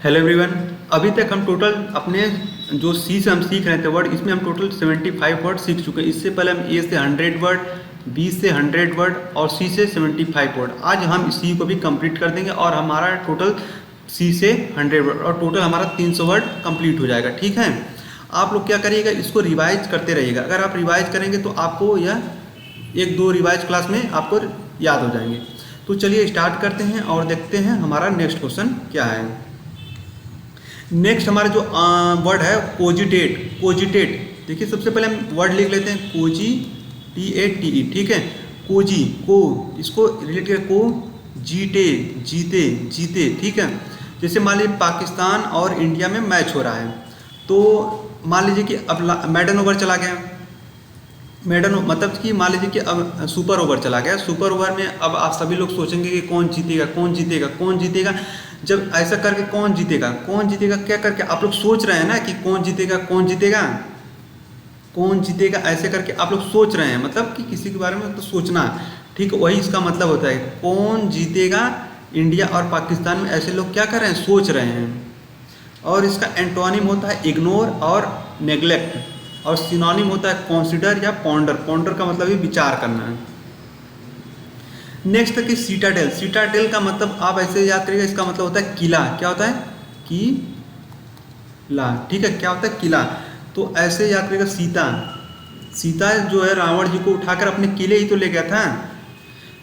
Hello everyone. अभी तक हम टोटल अपने जो सी से हम सीख रहे थे वर्ड, इसमें हम टोटल 75 वर्ड सीख चुके हैं। इससे पहले हम ए से 100 वर्ड, बी से 100 वर्ड और सी से 75 वर्ड। आज हम सी को भी कंप्लीट कर देंगे और हमारा टोटल सी से 100 वर्ड और टोटल हमारा 300 वर्ड कंप्लीट हो जाएगा। ठीक है, आप लोग क्या करिएगा, इसको रिवाइज करते रहिएगा। अगर आप रिवाइज करेंगे तो आपको यह एक दो रिवाइज क्लास में आपको याद हो जाएंगे। तो चलिए स्टार्ट करते हैं और देखते हैं हमारा नेक्स्ट क्वेश्चन क्या है। नेक्स्ट हमारा जो वर्ड है कोजिटेट। कोजिटेट देखिए, सबसे पहले हम वर्ड लिख लेते हैं कोजी, TATE। ठीक है, कोजी को, इसको रिलेट कर को जीते, जीते, जीते। ठीक है, जैसे मान लीजिए पाकिस्तान और इंडिया में मैच हो रहा है, तो मान लीजिए कि अब मैडन ओवर चला गया। मैडन मतलब कि मान लीजिए कि अब सुपर ओवर चला गया। सुपर ओवर में अब आप सभी लोग सोचेंगे कि कौन जीतेगा, कौन जीतेगा, कौन जीतेगा। जब ऐसा करके कौन जीतेगा, कौन जीतेगा क्या करके आप लोग सोच रहे हैं ना कि कौन जीतेगा, कौन जीतेगा, कौन जीतेगा, ऐसे करके आप लोग सोच रहे हैं, मतलब कि किसी के बारे में तो सोचना। ठीक, वही इसका मतलब होता है, कौन जीतेगा इंडिया और पाकिस्तान में, ऐसे लोग क्या कर रहे हैं, सोच रहे हैं। और इसका एंटोनिम होता है इग्नोर और नेग्लेक्ट, और सिनोनिम होता है कॉन्सिडर या पॉन्डर। पॉन्डर का मतलब ये विचार करना है। नेक्स्ट है कि सीटाडेल। सीटाडेल का मतलब आप ऐसे याद करिएगा, इसका मतलब होता है किला। क्या होता है, किला। ठीक है, क्या होता है, किला। तो ऐसे याद करिएगा, सीता। सीता जो है रावण जी को उठाकर अपने किले ही तो ले गया था।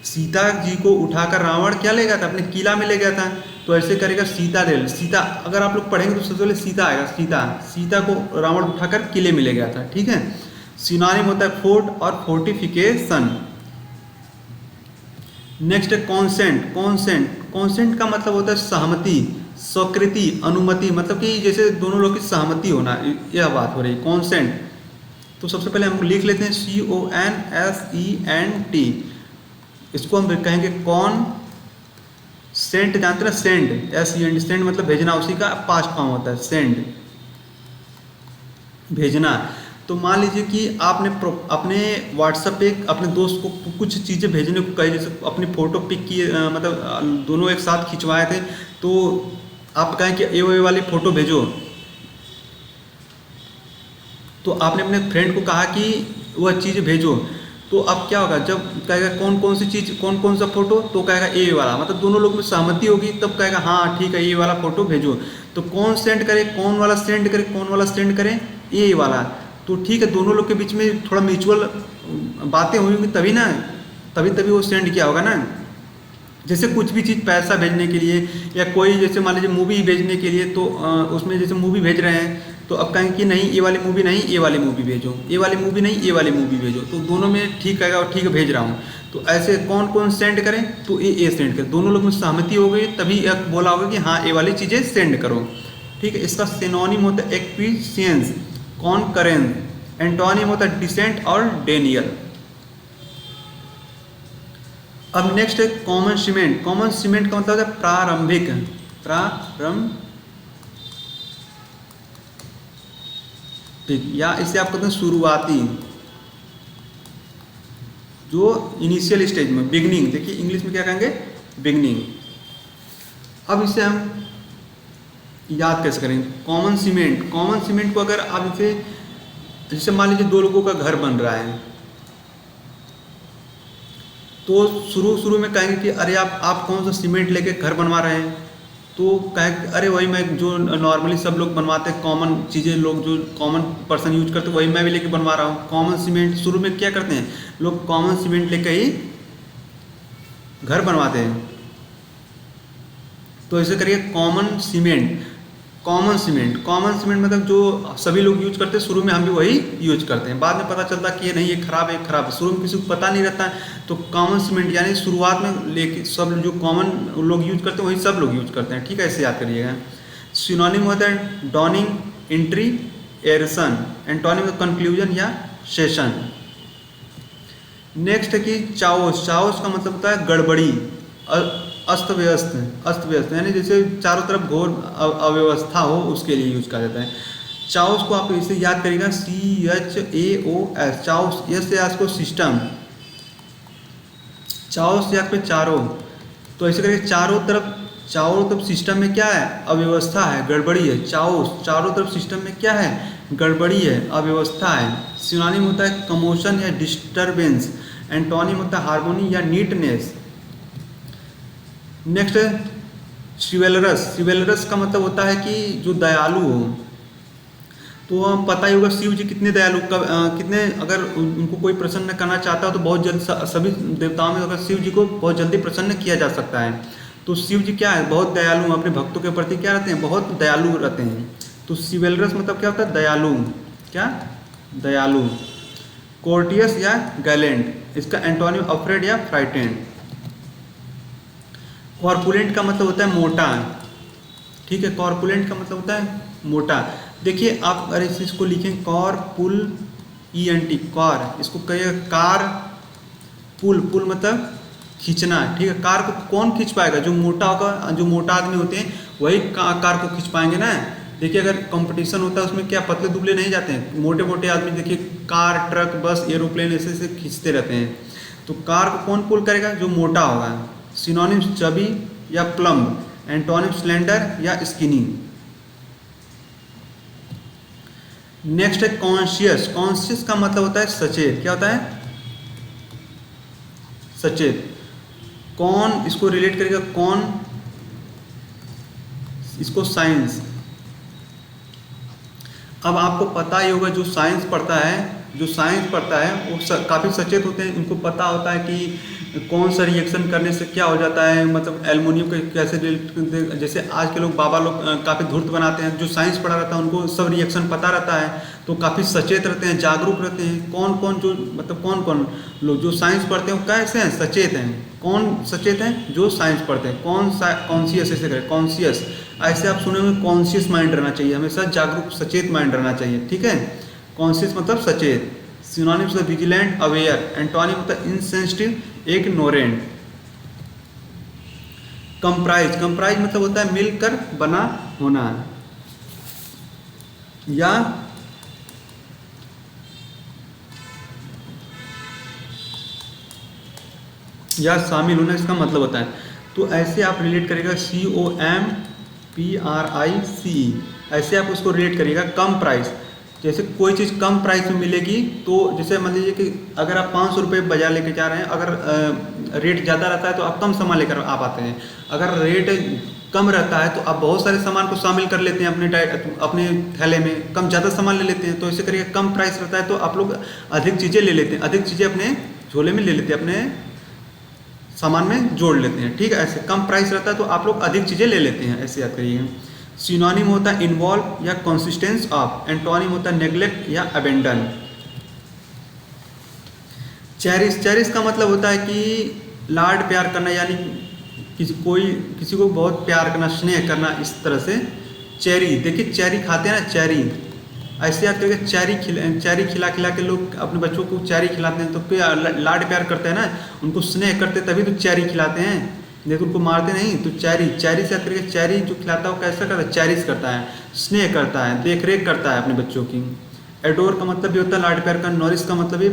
सीता जी को उठाकर रावण क्या ले गया था, अपने किला में ले गया था। तो ऐसे करेगा सीताडेल। सीता अगर आप लोग पढ़ेंगे तो सबसे पहले सीता आएगा। सीता, सीता को रावण उठाकर किले में ले गया था। ठीक है, सिनोनिम होता है फोर्ट और फोर्टिफिकेशन। नेक्स्ट है कॉन्सेंट। कॉन्सेंट, कॉन्सेंट का मतलब होता है सहमति, स्वीकृति, अनुमति, मतलब कि जैसे दोनों लोग की सहमति होना, यह बात हो रही है कॉन्सेंट। तो सबसे पहले हम लिख लेते हैं CONSENT। इसको हम कहेंगे कॉन सेंट। जानते हैं सेंड, SEND, सेंड मतलब भेजना, उसी का पास्ट फॉर्म होता है सेंड, भेजना। तो मान लीजिए कि आपने अपने व्हाट्सएप पे अपने दोस्त को कुछ चीज़ें भेजने को कही, जैसे अपनी फ़ोटो पिक की, मतलब दोनों एक साथ खिंचवाए थे, तो आप कहें कि ये वाली फ़ोटो भेजो। तो आपने अपने फ्रेंड को कहा कि वह चीज़ भेजो, तो अब क्या होगा, जब कहेगा कौन कौन सी चीज़, कौन कौन सा फ़ोटो, तो कहेगा ये वाला, मतलब दोनों लोग में सहमति होगी, तब कहेगा हाँ ठीक है ये वाला फ़ोटो भेजो। तो कौन सेंड करे, कौन वाला सेंड करे, कौन वाला सेंड करे, ये वाला। तो ठीक है, दोनों लोग के बीच में थोड़ा म्यूचुअल बातें हुई होंगी, तभी ना, तभी वो सेंड किया होगा ना। जैसे कुछ भी चीज़ पैसा भेजने के लिए, या कोई जैसे मान लीजिए मूवी भेजने के लिए, तो उसमें जैसे मूवी भेज रहे हैं, तो अब कहेंगे कि नहीं ये वाली मूवी नहीं, ये वाली मूवी भेजो, ये वाली मूवी नहीं, ये वाली मूवी भेजो। तो दोनों में ठीक कहेगा और ठीक है भेज रहा हूँ। तो ऐसे कौन कौन सेंड करें, तो ये सेंड करें। दोनों लोग में सहमति हो गई, तभी बोला होगा कि हाँ ये वाली चीज़ें सेंड करो। ठीक है, इसका सिनोनिम होता है एक्विशियंस, कॉनकरेंस। एंटोनिम होता है डिसेंट और डेनियल। अब नेक्स्ट है कॉमन सीमेंट। कॉमन सीमेंट का मतलब होता है प्रारंभिक, प्रारंभिक, या इसे आप कहते हैं शुरुआती, जो इनिशियल स्टेज में, बिगनिंग। देखिए इंग्लिश में क्या कहेंगे, बिगनिंग। अब इसे हम याद कैसे करेंगे, कॉमन सीमेंट। कॉमन सीमेंट को अगर आप इसे, जैसे मान लीजिए दो लोगों का घर बन रहा है, तो शुरू में कहेंगे कि अरे आप कौन सा सीमेंट लेके घर बनवा रहे हैं, तो कहेंगे अरे वही मैं जो नॉर्मली सब लोग बनवाते हैं, कॉमन चीज़ें लोग जो कॉमन पर्सन यूज करते हैं, वही मैं भी लेके बनवा रहा हूँ। कॉमन सीमेंट, शुरू में क्या करते हैं लोग, कॉमन सीमेंट लेके ही घर बनवाते हैं। तो ऐसे करिए common cement. Common cement, common cement मतलब जो सभी लोग यूज करते हैं, शुरू में हम भी वही यूज करते हैं। बाद में पता चलता कि ये नहीं, ये खराब है, खराब है, शुरू में किसी को पता नहीं रहता है। तो कॉमन सीमेंट यानी शुरुआत में लेके सब जो कॉमन लोग यूज करते हैं वही सब लोग यूज करते हैं। ठीक है, ऐसे याद करिएगा। सिनोनिम होता है डॉनिंग, एंट्री, एरसन। एंटोनिम कंक्लूजन या सेशन। नेक्स्ट है कि चाओस। चाओस का मतलब होता है गड़बड़ी, अस्त व्यस्त। अस्त व्यस्त यानी जैसे चारों तरफ घोर अव्यवस्था हो, उसके लिए यूज किया जाता है। चाओस को आप इसे याद करिएगा, CHAOS। चाओस, यस से को सिस्टम, चाओस याद पे चारों। तो ऐसे करके चारों तरफ चारों तरफ सिस्टम में क्या है, अव्यवस्था है, गड़बड़ी है। चारों तरफ सिस्टम में क्या है, गड़बड़ी है, अव्यवस्था है। सिनोनिम होता है कमोशन या डिस्टरबेंस। एंटोनिम होता है हार्मोनी या नीटनेस। नेक्स्ट है शिवेलरस। शिवेलरस का मतलब होता है कि जो दयालु हो। तो हम पता ही होगा शिव जी कितने दयालु, कितने, अगर उनको कोई प्रसन्न करना चाहता हो तो बहुत जल्द, सभी देवताओं में अगर शिव जी को बहुत जल्दी प्रसन्न किया जा सकता है। तो शिव जी क्या है, बहुत दयालु, अपने भक्तों के प्रति क्या रहते हैं, बहुत दयालु रहते हैं। तो शिवेलरस मतलब क्या होता है, दयालु। क्या, दयालु। कोर्टियस या गैलेंट, इसका एंटोनिम अफ्रेड या फ्राइटेंड। कॉर्पुलेंट का मतलब होता है मोटा, ठीक है, कॉर्पुलेंट का मतलब होता है मोटा। देखिए आप अगर इस चीज़ को लिखें कॉर्पुल ENT, कार, इसको कहिए कार पुल, पुल मतलब खींचना, ठीक है। कार को कौन खींच पाएगा, जो मोटा होगा, जो मोटा आदमी होते हैं वही कार को खींच पाएंगे ना। देखिए अगर कंपटीशन होता है उसमें क्या पतले दुबले नहीं जाते हैं, मोटे मोटे आदमी देखिए कार, ट्रक, बस, एरोप्लेन ऐसे खींचते रहते हैं। तो कार को कौन पुल करेगा, जो मोटा होगा। सिनोनिम्स चबी या प्लम्ब, एंटोनिम स्लेंडर या स्किनी। नेक्स्ट है कॉन्शियस। कॉन्शियस का मतलब होता है सचेत। क्या होता है, सचेत। कौन इसको रिलेट करेगा, कौन, इसको साइंस। अब आपको पता ही होगा जो साइंस पढ़ता है, वो काफ़ी सचेत होते हैं। उनको पता होता है कि कौन सा रिएक्शन करने से क्या हो जाता है, मतलब एल्युमिनियम के कैसे, जैसे आज के लोग बाबा लोग काफ़ी धूर्त बनाते हैं। जो साइंस पढ़ा रहता है उनको सब रिएक्शन पता रहता है, तो काफ़ी सचेत रहते हैं, जागरूक रहते हैं। कौन कौन लोग जो साइंस पढ़ते हैं वो कैसे हैं, सचेत हैं। कौन सचेत हैं, जो साइंस पढ़ते हैं। कॉन्शियस ऐसे करें, कॉन्शियस, ऐसे आप सुने होंगे, कॉन्शियस माइंड रहना चाहिए, हमेशा जागरूक सचेत माइंड रहना चाहिए, ठीक है। कॉन्शियस मतलब सचेत। सिनोनिम्स होता है विजिलेंट, अवेयर। एंटोनिम होता है इनसेंसिटिव, इग्नोरेंट। कंप्राइज। कंप्राइज मतलब होता है मिलकर बना होना या शामिल होना, इसका मतलब होता है। तो ऐसे आप रिलेट करेगा COMPRICE, ऐसे आप उसको रिलेट करिएगा। कम प्राइस, जैसे कोई चीज़ कम प्राइस में मिलेगी, तो जैसे मान लीजिए कि अगर आप 500 रुपये बाजार लेके जा रहे हैं, अगर रेट ज़्यादा रहता है तो आप कम सामान लेकर आप आते हैं। अगर रेट कम रहता है तो आप बहुत सारे सामान को शामिल कर लेते हैं अपने थैले में, कम ज़्यादा सामान ले लेते हैं। तो ऐसे करिए, कम प्राइस रहता है तो आप लोग अधिक चीज़ें ले लेते हैं, अधिक चीज़ें अपने झोले में ले लेते हैं, अपने सामान में जोड़ लेते हैं, ठीक है। ऐसे कम प्राइस रहता है तो आप लोग अधिक चीज़ें ले लेते हैं, ऐसे याद करिए। सिनोनिम होता है इन्वॉल्व या कंसिस्टेंस ऑफ। एंटोनिम होता है नेग्लेक्ट या अबेंडन। चेरिश। चेरिश का मतलब होता है कि लाड प्यार करना, यानी किसी को बहुत प्यार करना, स्नेह करना, इस तरह से। चेरी, देखिए चेरी खाते हैं ना, चेरी, ऐसे याद करके चेरी खिला के लोग अपने बच्चों को चेरी खिलाते हैं, तो क्या लाड प्यार करते हैं ना, उनको स्नेह करते तभी तो चेरी खिलाते हैं, नहीं तो उनको मारते नहीं। तो चेरी से याद करके, चेरी जो खिलाता है वो कैसा करता है, चेरिश करता है, स्नेह करता है, देख रेख करता है अपने बच्चों की। एडोर का मतलब भी होता है लाड प्यार करना, नॉरिश का मतलब भी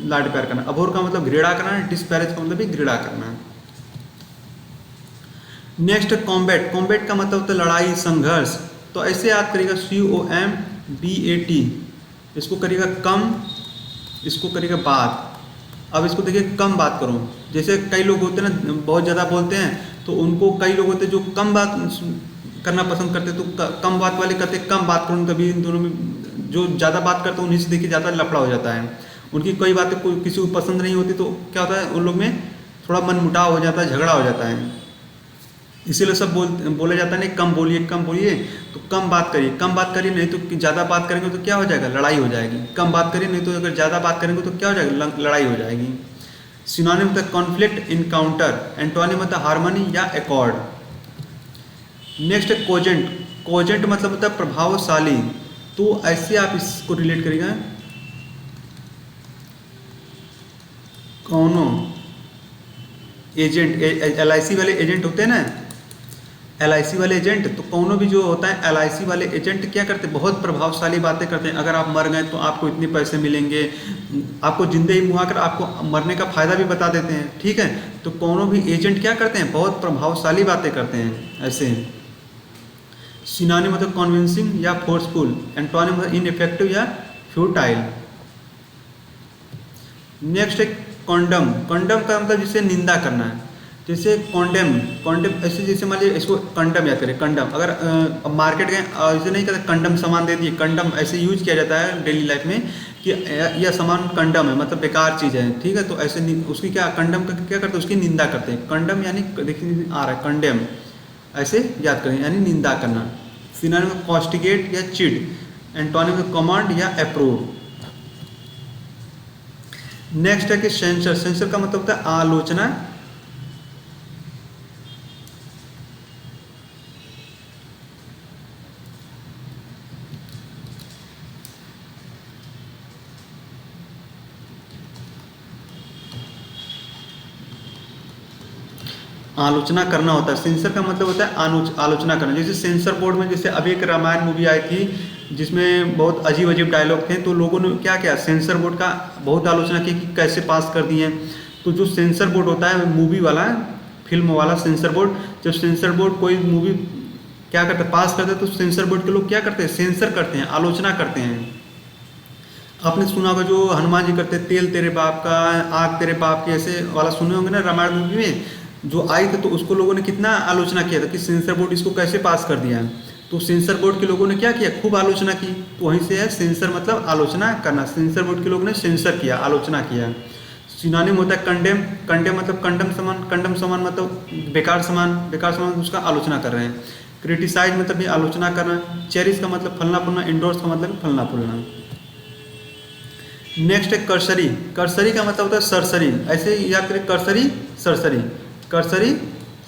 लाड प्यार करना, अबोर का मतलब घृणा करना, डिस्पैरेज का मतलब भी घृणा करना। Next combat. कॉम्बैट का मतलब होता है लड़ाई, संघर्ष। तो ऐसे याद करिएगा COMBAT, इसको करिएगा कम, इसको करिएगा बात। अब इसको देखिए, कम बात करो। जैसे कई लोग होते हैं ना, बहुत ज़्यादा बोलते हैं, तो उनको कई लोग होते हैं जो कम बात करना पसंद करते हैं, तो कम बात वाले कहते हैं कम बात करो। तभी इन दोनों में जो ज़्यादा बात करते हैं उन्हीं से देखिए ज़्यादा लफड़ा हो जाता है। उनकी कई बातें कोई किसी को पसंद नहीं होती, तो क्या होता है, उन लोग में थोड़ा मनमुटाव हो जाता है, झगड़ा हो जाता है। इसीलिए सब बोला जाता है नहीं, कम बोलिए, तो कम बात करिए, नहीं तो ज़्यादा बात करेंगे तो क्या हो जाएगा, लड़ाई हो जाएगी। कम बात करिए, नहीं तो अगर ज़्यादा बात करेंगे तो क्या हो जाएगा, लड़ाई हो जाएगी। सिनोनिम होता है कॉन्फ्लिक्ट, इनकाउंटर। एंटोनिम होता है हार्मनी या एकॉर्ड। नेक्स्ट है कोजेंट। कोजेंट मतलब होता है प्रभावशाली। तो ऐसे आप इसको रिलेट करिएगा, कौनो एजेंट, LIC वाले एजेंट होते हैं ना, LIC वाले एजेंट, तो कौनो भी जो होता है LIC वाले एजेंट क्या करते हैं, बहुत प्रभावशाली बातें करते हैं। अगर आप मर गए तो आपको इतने पैसे मिलेंगे, आपको जिंदगी मुहा कर आपको मरने का फ़ायदा भी बता देते हैं, ठीक है। तो कोनो भी एजेंट क्या करते हैं, बहुत प्रभावशाली बातें करते हैं ऐसे। सिनोनिम मतलब कन्विंसिंग या फोर्सफुल, एंटोनिम मतलब इनइफेक्टिव या फ्यूटाइल। नेक्स्ट है कॉन्डम। कॉन्डम का मतलब जिसे निंदा करना है, जैसे कॉन्डेम। कॉन्डेम ऐसे जैसे मान लीजिए इसको कंडम याद करें, कंडम। अगर मार्केट गए ऐसे नहीं कहते कंडम सामान दे दिए, कंडम ऐसे यूज किया जाता है डेली लाइफ में कि यह सामान कंडम है, मतलब बेकार चीज़ है, ठीक है। तो ऐसे उसकी क्या कंडम का क्या करते हैं, उसकी निंदा करते हैं। कंडम यानी देखिए आ रहा है कंडेम, ऐसे याद करें यानी निंदा करना। सिनोनिम में कॉस्टिगेट या चिड, एंटोनिम में कमांड या अप्रूव। नेक्स्ट है कि सेंसर। सेंसर का मतलब होता है आलोचना। आलोचना करना होता है। सेंसर का मतलब होता है आलोचना करना। जैसे सेंसर बोर्ड में, जैसे अभी एक रामायण मूवी आई थी जिसमें बहुत अजीब अजीब डायलॉग थे, तो लोगों ने क्या किया, सेंसर बोर्ड का बहुत आलोचना की कि कैसे पास कर दिए। तो जो सेंसर बोर्ड होता है मूवी वाला, फिल्म वाला सेंसर बोर्ड, जब सेंसर बोर्ड कोई मूवी क्या करता है, पास करते हैं, तो सेंसर बोर्ड के लोग क्या करते हैं, सेंसर करते हैं, आलोचना करते हैं। आपने सुना होगा जो हनुमान जी करते, तेल तेरे बाप का, आग तेरे बाप की, ऐसे वाला सुने होंगे ना रामायण मूवी में जो आई थी। तो उसको लोगों ने कितना आलोचना किया था कि सेंसर बोर्ड इसको कैसे पास कर दिया है। तो सेंसर बोर्ड के लोगों ने क्या किया, खूब आलोचना की। तो वहीं से है सेंसर मतलब आलोचना करना। सेंसर बोर्ड के लोगों ने सेंसर किया, आलोचना किया। सिनोनिम होता है कंडेम। कंडेम मतलब कंडम सामान, कंडम सामान मतलब बेकार सामान, बेकार सामान उसका आलोचना कर रहे हैं। क्रिटिसाइज मतलब भी आलोचना करना। चेरिश का मतलब फलना फूलना, इंडोर्स का मतलब फलना फूलना। नेक्स्ट है कर्सरी। कर्सरी का मतलब होता है सरसरी, ऐसे ही याद करें कर्सरी सरसरी, कर्सरी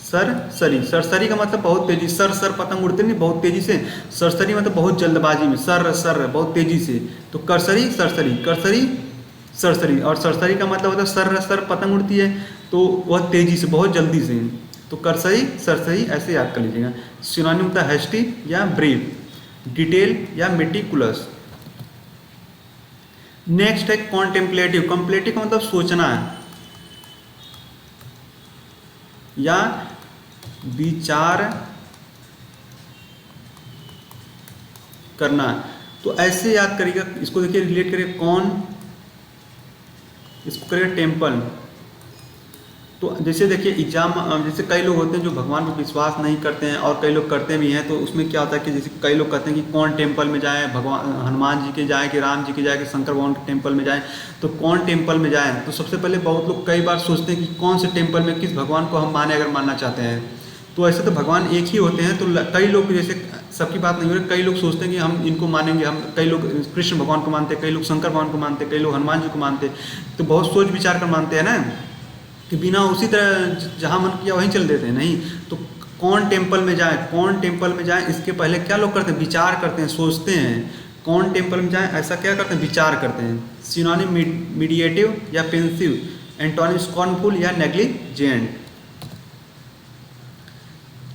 सरसरी। सरसरी का मतलब बहुत तेजी, सर सर पतंग उड़ते नहीं बहुत तेजी से, सरसरी मतलब बहुत जल्दबाजी में, सर सर बहुत तेजी से। तो कर्सरी सरसरी, कर्सरी सरसरी। और सरसरी का मतलब होता है सर सर पतंग उड़ती है तो वह तेजी से, बहुत जल्दी से। तो कर्सरी सरसरी ऐसे याद कर लीजिएगा। सिनोनिम होता है हैस्टी या ब्रीफ, डिटेल या मेटिकुलस। नेक्स्ट है कॉन्टेम्पलेटिव। कॉन्टेम्पलेटिव का मतलब सोचना है या विचार करना। तो ऐसे याद करिएगा, इसको देखिए रिलेट करिए, कौन, इसको करिए टेम्पल। तो जैसे देखिए एग्जाम, जैसे कई लोग होते हैं जो भगवान पर विश्वास नहीं करते हैं और कई लोग करते भी हैं। तो उसमें क्या होता है कि जैसे कई लोग कहते हैं कि कौन टेम्पल में जाएं, भगवान हनुमान जी के जाएं कि राम जी के जाएं कि शंकर भगवान के टेम्पल में जाएं। तो कौन टेम्पल में जाएं, तो सबसे पहले बहुत लोग कई बार सोचते हैं कि कौन से टेम्पल में किस भगवान को हम माने, अगर मानना चाहते हैं। तो ऐसे तो भगवान एक ही होते हैं। तो कई लोग, जैसे सबकी बात नहीं हो रही, कई लोग सोचते हैं कि हम इनको मानेंगे, हम कई लोग कृष्ण भगवान को मानते हैं, कई लोग शंकर भगवान को मानते हैं, कई लोग हनुमान जी को मानते हैं। तो बहुत सोच विचार कर मानते हैं ना, कि बिना उसी तरह जहाँ मन किया वहीं चल देते हैं। नहीं, तो कौन टेम्पल में जाएं, कौन टेम्पल में जाएं, इसके पहले क्या लोग करते हैं, विचार करते हैं, सोचते हैं। कौन टेम्पल में जाएं ऐसा क्या करते हैं, विचार करते हैं। सिनोनिम मीडिएटिव या पेंसिव, एंटोनिम स्कॉर्नफुल या नेग्लिजेंट।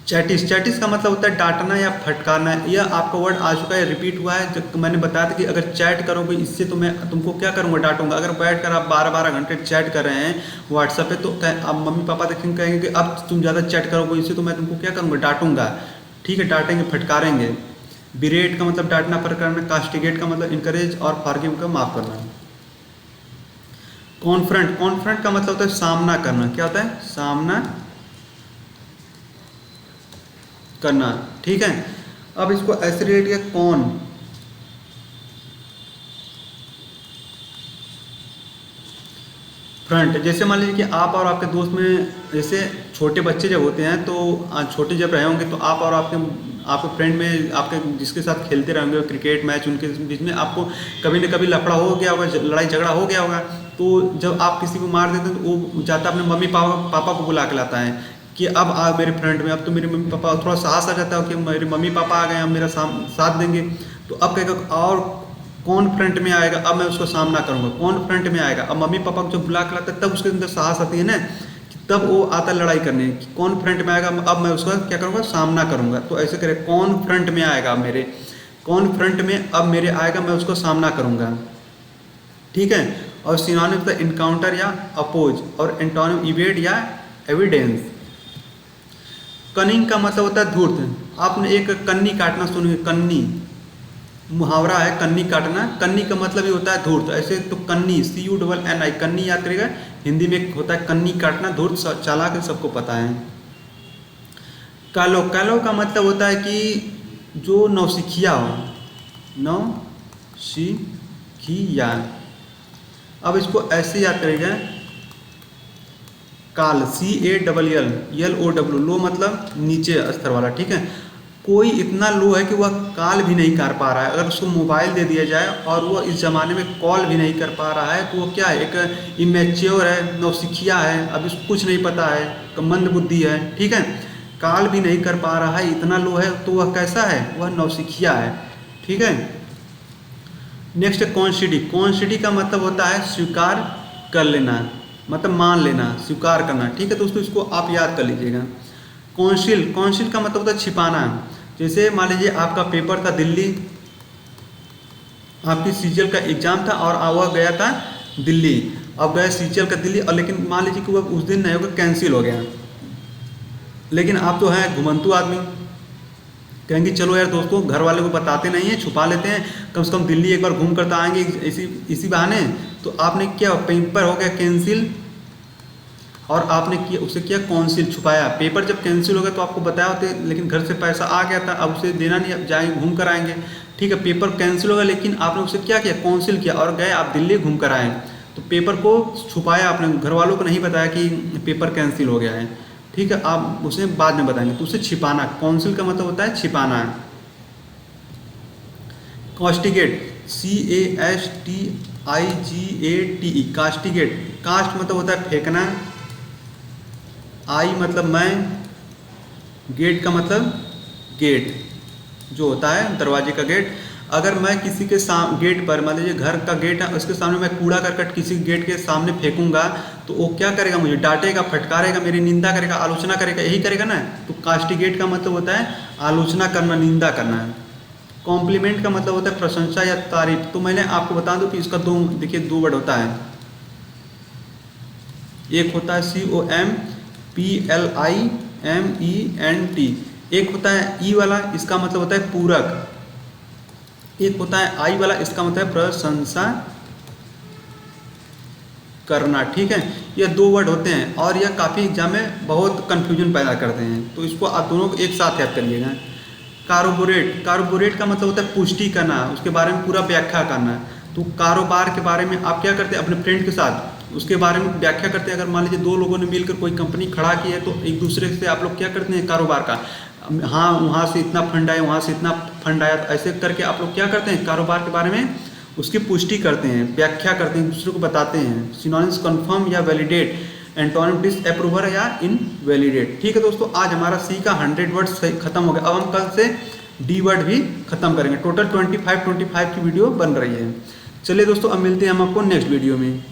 चैटिस। चैटिस का मतलब होता है डांटना या फटकारना। यह आपका वर्ड आ चुका है, रिपीट हुआ है। जब मैंने बताया था कि अगर चैट करोगे इससे तो मैं तुमको क्या करूँगा, डांटूंगा। अगर बैठ कर आप 12-12 घंटे चैट कर रहे हैं व्हाट्सएप पे, तो अब मम्मी पापा देखेंगे, कहेंगे कि अब तुम ज़्यादा चैट करोगे इससे तो मैं तुमको क्या करूँगा, डांटूंगा। ठीक है, डांटेंगे, फटकारेंगे। बिरेट का मतलब डांटना, फटकारना। कास्टिगेट का मतलब इनकरेज और फॉरगिव का माफ़ करना। कॉन्फ्रंट। कॉन्फ्रंट का मतलब होता है सामना करना। क्या होता है, सामना करना। ठीक है, अब इसको ऐसे रिलेट किया, कौन। फ्रंट, जैसे मान लीजिए कि आप और आपके दोस्त में, जैसे छोटे बच्चे जब होते हैं तो छोटे जब रहे होंगे तो आप और आपके फ्रेंड में, आपके जिसके साथ खेलते रहेंगे क्रिकेट मैच, उनके बीच में आपको कभी न कभी लफड़ा हो गया होगा, लड़ाई झगड़ा हो गया होगा। तो जब आप किसी को मार देते हैं तो वो जाता अपने मम्मी पापा को बुला के लाता है कि अब आ मेरे फ्रेंड में, अब तो मेरे मम्मी पापा, थोड़ा साहस आ जाता है कि मेरे मम्मी पापा आ गए, अब मेरा साथ देंगे। तो अब कहेगा और कौन फ्रंट में आएगा, अब मैं उसको सामना करूंगा। कौन फ्रंट में आएगा, अब मम्मी पापा को जब बुला के लाता है तब उसके अंदर साहस आती है ना, तब वो आता लड़ाई करने कि कौन फ्रंट में आएगा, अब मैं उसका क्या करूंगा, सामना करूंगा। तो ऐसे करे, कौन फ्रंट में आएगा मेरे, कौन फ्रंट में अब मेरे आएगा, मैं उसको सामना करूंगा। ठीक है, और सिनोनिम था इनकाउंटर या अपोज, और एंटोनिम इवेड या एविडेंस। कनिंग का मतलब होता है धूर्त। आपने एक कन्नी काटना सुने, कन्नी मुहावरा है, कन्नी काटना। कन्नी का मतलब ये होता है धूर्त। ऐसे तो कन्नी CUNNI कन्नी याद करेगा, हिंदी में होता है कन्नी काटना, धूर्त चालाक है, सबको पता है। कालो, कालो का मतलब होता है कि जो नौसिखिया हो, नौसिखिया। अब इसको ऐसे याद करेगा, काल CALL, लो मतलब नीचे स्तर वाला, ठीक है। कोई इतना लो है कि वह कॉल भी नहीं कर पा रहा है। अगर उसको मोबाइल दे दिया जाए और वो इस ज़माने में कॉल भी नहीं कर पा रहा है तो वो क्या है, एक इमेच्योर है, नौसिखिया है, अभी उसको कुछ नहीं पता है, मंद बुद्धि है, ठीक है। कॉल भी नहीं कर पा रहा है, इतना लो है, तो वह कैसा है, वह नौसिखिया है, ठीक है। नेक्स्ट है कॉन्सिडी। कॉन्सिडी का मतलब होता है स्वीकार कर लेना, मतलब मान लेना, स्वीकार करना, ठीक है। दोस्तों इसको आप याद कर लीजिएगा। कौंसिल, कौंसिल का मतलब होता है छिपाना। जैसे मान लीजिए आपका पेपर था दिल्ली, आपकी CGL का एग्जाम था और वह गया था दिल्ली, अब गया CGL का दिल्ली, और लेकिन मान लीजिए कि वह उस दिन नहीं होगा, कैंसिल हो गया। लेकिन आप तो हैं घुमंतु आदमी, कहेंगे चलो यार दोस्तों, घर वाले को बताते नहीं हैं, छुपा लेते हैं, कम से कम दिल्ली एक बार घूम कर तो आएंगे इसी बहाने। तो आपने क्या, पेपर हो गया कैंसिल और आपने किया उसे किया कौंसिल, छुपाया। पेपर जब कैंसिल हो गया तो आपको बताया होते, लेकिन घर से पैसा आ गया था, अब उसे देना नहीं, अब जाएंगे घूम कर आएंगे, ठीक है। पेपर कैंसिल हो गया लेकिन आपने उसे क्या किया, कौंसिल किया और गए आप दिल्ली घूम कर आए। तो पेपर को छुपाया आपने, घर वालों को नहीं बताया कि पेपर कैंसिल हो गया है, ठीक है। आप उसे बाद में बताएंगे, तो उसे छिपाना। कौंसिल का मतलब होता है छिपाना। Castigate, CASTIGATE, castigate. कास्ट मतलब होता है फेंकना, आई मतलब मैं, गेट का मतलब गेट जो होता है दरवाजे का गेट। अगर मैं किसी के गेट पर, मान लीजिए घर का गेट है, उसके सामने मैं कूड़ा करकट किसी गेट के सामने फेंकूंगा तो वो क्या करेगा, मुझे डांटेगा, फटकारेगा, मेरी निंदा करेगा, आलोचना करेगा, यही करेगा ना। तो कास्टिगेट का मतलब होता है आलोचना करना, निंदा करना। कॉम्प्लीमेंट का मतलब होता है प्रशंसा या तारीफ। तो मैंने आपको बता दूं कि इसका देखिए दो वर्ड होता है, एक होता है COMPLIMENT, एक होता है ई वाला, इसका मतलब होता है पूरक, एक होता है आई वाला, इसका मतलब है प्रशंसा करना, ठीक है। ये दो वर्ड होते हैं और यह काफ़ी एग्जाम में बहुत कंफ्यूजन पैदा करते हैं, तो इसको आप दोनों को एक साथ याद करिएगा। कारोबोरेट, कारोबोरेट का मतलब होता है पुष्टि करना, उसके बारे में पूरा व्याख्या करना। तो कारोबार के बारे में आप क्या करते हैं, अपने फ्रेंड के साथ उसके बारे में व्याख्या करते हैं। अगर मान लीजिए दो लोगों ने मिलकर कोई कंपनी खड़ा की है तो एक दूसरे से आप लोग क्या करते हैं, कारोबार का, हाँ वहाँ से इतना फंड आया, वहाँ से इतना फंड आया, ऐसे करके आप लोग क्या करते हैं, कारोबार के बारे में उसकी पुष्टि करते हैं, व्याख्या करते हैं, दूसरे को बताते हैं। सिनोनिम्स कंफर्म या वैलिडेट, एंटोनिम डिसअप्रूवर या इनवैलिडेट, ठीक है दोस्तों। आज हमारा सी का 100 वर्ड खत्म हो गया। अब हम कल से डी वर्ड भी खत्म करेंगे। टोटल 25 की वीडियो बन रही है। चलिए दोस्तों, अब मिलते हैं हम आपको नेक्स्ट वीडियो में।